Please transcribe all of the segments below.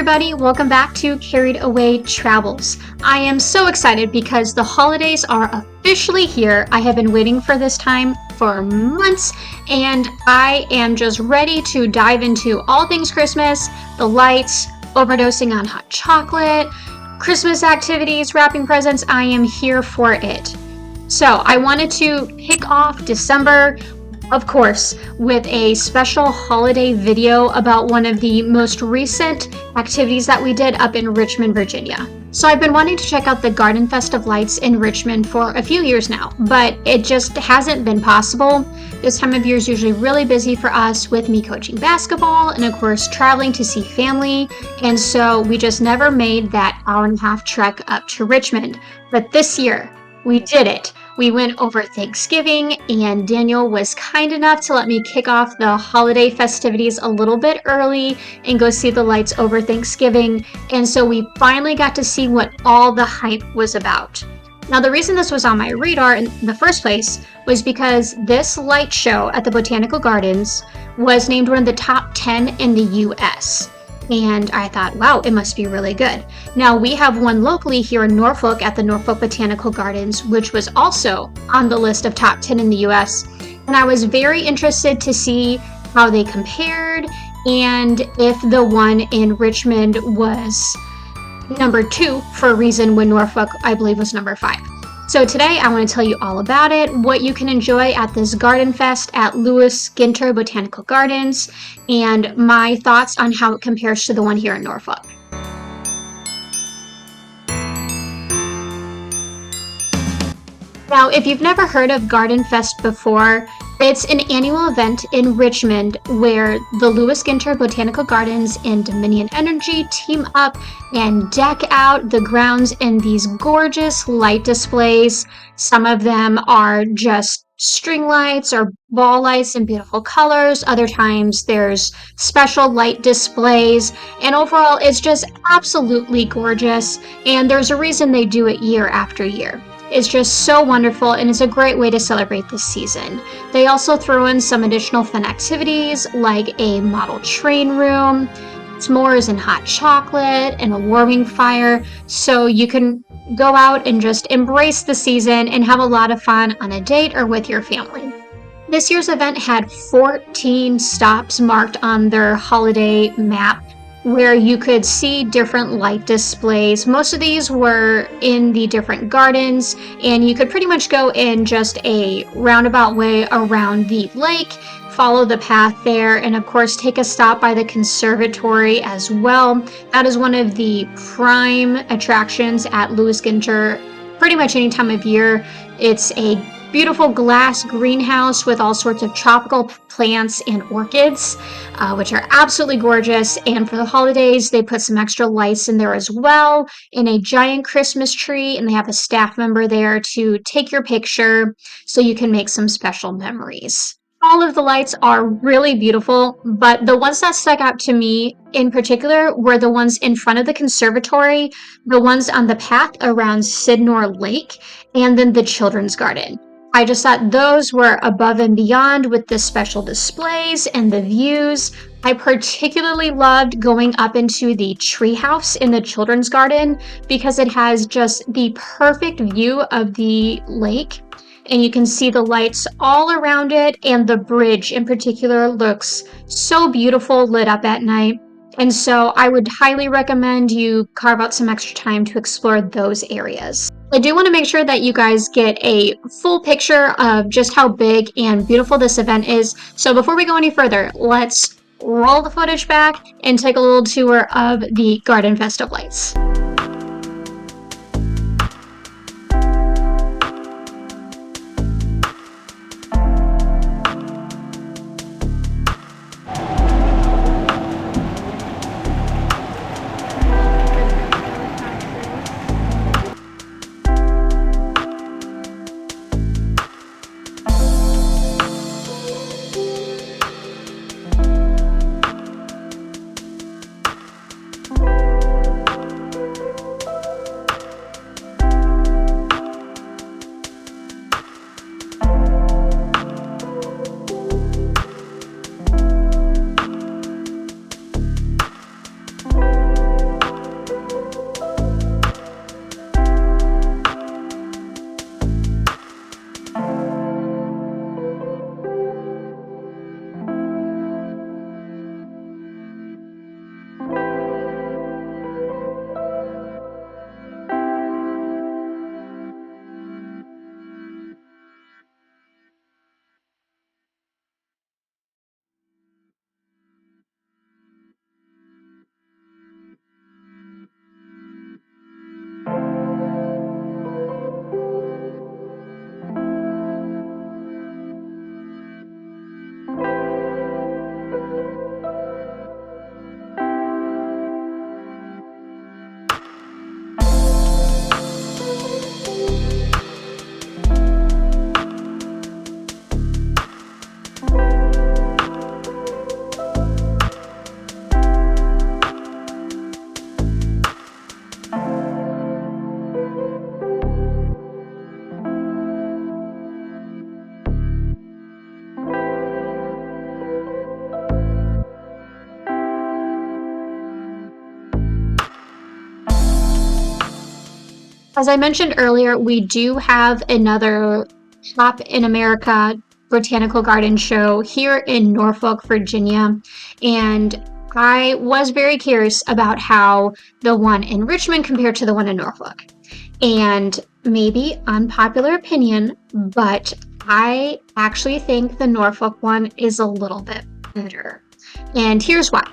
everybody, welcome back to Carried Away Travels. I am so excited because the holidays are officially here. I have been waiting for this time for months and I am just ready to dive into all things Christmas, the lights, overdosing on hot chocolate, Christmas activities, wrapping presents. I am here for it. So I wanted to kick off December, of course, with a special holiday video about one of the most recent activities that we did up in Richmond, Virginia. So I've been wanting to check out the GardenFest of Lights in Richmond for a few years now, but it just hasn't been possible. This time of year is usually really busy for us with me coaching basketball and of course traveling to see family, and so we just never made that hour-and-a-half trek up to Richmond. But this year, we did it. We went over Thanksgiving and Daniel was kind enough to let me kick off the holiday festivities a little bit early and go see the lights over Thanksgiving. And so we finally got to see what all the hype was about. Now, the reason this was on my radar in the first place was because this light show at the Botanical Gardens was named one of the top 10 in the US. And I thought, wow, it must be really good. Now, we have one locally here in Norfolk at the Norfolk Botanical Gardens, which was also on the list of top 10 in the US. And I was very interested to see how they compared and if the one in Richmond was number 2 for a reason when Norfolk, I believe, was number 5. So today I want to tell you all about it, what you can enjoy at this Garden Fest at Lewis Ginter Botanical Gardens, and my thoughts on how it compares to the one here in Norfolk. Now, if you've never heard of Garden Fest before, it's an annual event in Richmond where the Lewis Ginter Botanical Gardens and Dominion Energy team up and deck out the grounds in these gorgeous light displays. Some of them are just string lights or ball lights in beautiful colors. Other times there's special light displays, and overall it's just absolutely gorgeous, and there's a reason they do it year after year. It's just so wonderful, and it's a great way to celebrate this season. They also throw in some additional fun activities like a model train room, s'mores and hot chocolate, and a warming fire, so you can go out and just embrace the season and have a lot of fun on a date or with your family. This year's event had 14 stops marked on their holiday map, where you could see different light displays. Most of these were in the different gardens, and you could pretty much go in just a roundabout way around the lake, follow the path there, and of course take a stop by the conservatory as well. That is one of the prime attractions at Lewis Ginter pretty much any time of year. It's a beautiful glass greenhouse with all sorts of tropical plants and orchids, which are absolutely gorgeous. And for the holidays, they put some extra lights in there as well, in a giant Christmas tree, and they have a staff member there to take your picture so you can make some special memories. All of the lights are really beautiful, but the ones that stuck out to me in particular were the ones in front of the conservatory, the ones on the path around Sydnor Lake, and then the children's garden. I just thought those were above and beyond with the special displays and the views. I particularly loved going up into the treehouse in the children's garden because it has just the perfect view of the lake, and you can see the lights all around it, and the bridge in particular looks so beautiful lit up at night. And so I would highly recommend you carve out some extra time to explore those areas. I do want to make sure that you guys get a full picture of just how big and beautiful this event is. So before we go any further, let's roll the footage back and take a little tour of the Garden Fest of Lights. as I mentioned earlier, we do have another Shop in America Botanical Garden show here in Norfolk, Virginia, and I was very curious about how the one in Richmond compared to the one in Norfolk. And maybe unpopular opinion, but I actually think the Norfolk one is a little bit better. And here's why.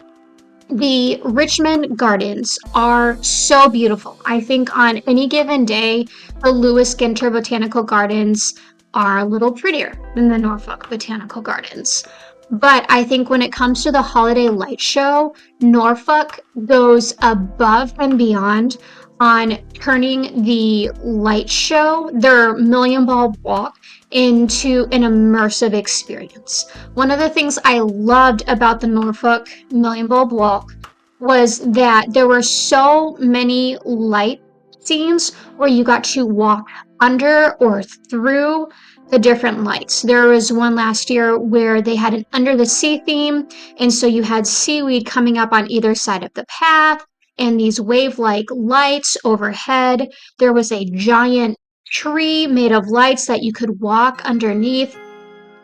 The Richmond gardens are so beautiful. I think on any given day, the Lewis Ginter Botanical Gardens are a little prettier than the Norfolk Botanical Gardens. But I think when it comes to the holiday light show, Norfolk goes above and beyond on turning the light show, their Million Bulb Walk, into an immersive experience. One of the things I loved about the Norfolk Million Bulb Walk was that there were so many light scenes where you got to walk under or through the different lights. There was one last year where they had an under the sea theme, and so you had seaweed coming up on either side of the path and these wave-like lights overhead. There was a giant tree made of lights that you could walk underneath.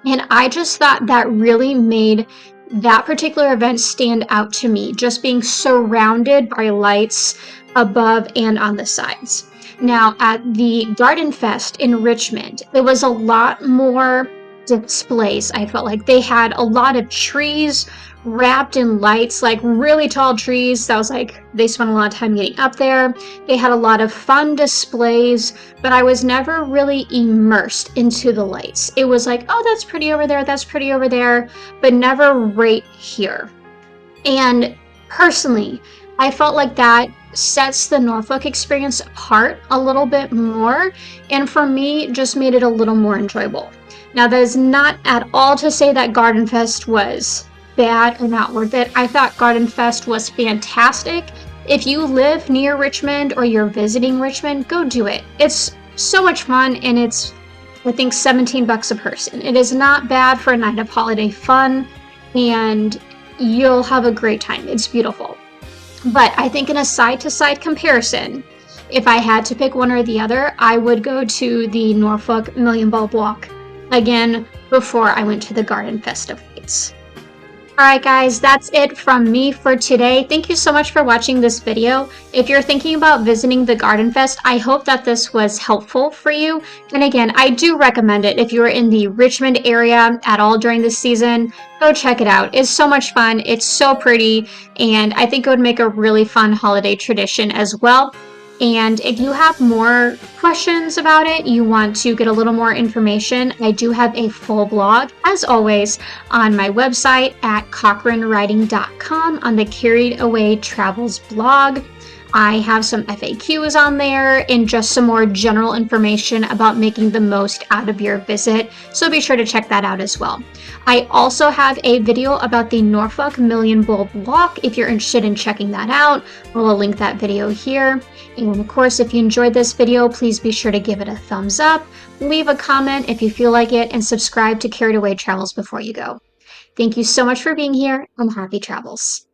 And I just thought that really made that particular event stand out to me, just being surrounded by lights above and on the sides. Now, at the Garden Fest in Richmond, there was a lot more displays. I felt like they had a lot of trees wrapped in lights, like really tall trees. That was like they spent a lot of time getting up there. They had a lot of fun displays, but I was never really immersed into the lights. It was like, oh, that's pretty over there, that's pretty over there, but never right here. And personally, I felt like that sets the Norfolk experience apart a little bit more, and for me, just made it a little more enjoyable. Now, that is not at all to say that GardenFest was bad or not worth it. I thought GardenFest was fantastic. If you live near Richmond or you're visiting Richmond, go do it. It's so much fun, and it's, I think, $17 a person. It is not bad for a night of holiday fun, and you'll have a great time. It's beautiful. But I think in a side-to-side comparison, if I had to pick one or the other, I would go to the Norfolk Million Bulb Walk again before I went to the GardenFest of Lights. Alright guys, that's it from me for today. Thank you so much for watching this video. If you're thinking about visiting the GardenFest, I hope that this was helpful for you. And again, I do recommend it if you're in the Richmond area at all during this season. Go check it out. It's so much fun. It's so pretty. And I think it would make a really fun holiday tradition as well. And if you have more questions about it, you want to get a little more information, I do have a full blog, as always, on my website at cochranwriting.com on the Carried Away Travels blog. I have some FAQs on there and just some more general information about making the most out of your visit, so be sure to check that out as well. I also have a video about the Norfolk Million Bulb Walk if you're interested in checking that out. I'll link that video here. And of course, if you enjoyed this video, please be sure to give it a thumbs up, leave a comment if you feel like it, and subscribe to Carried Away Travels before you go. Thank you so much for being here, and happy travels.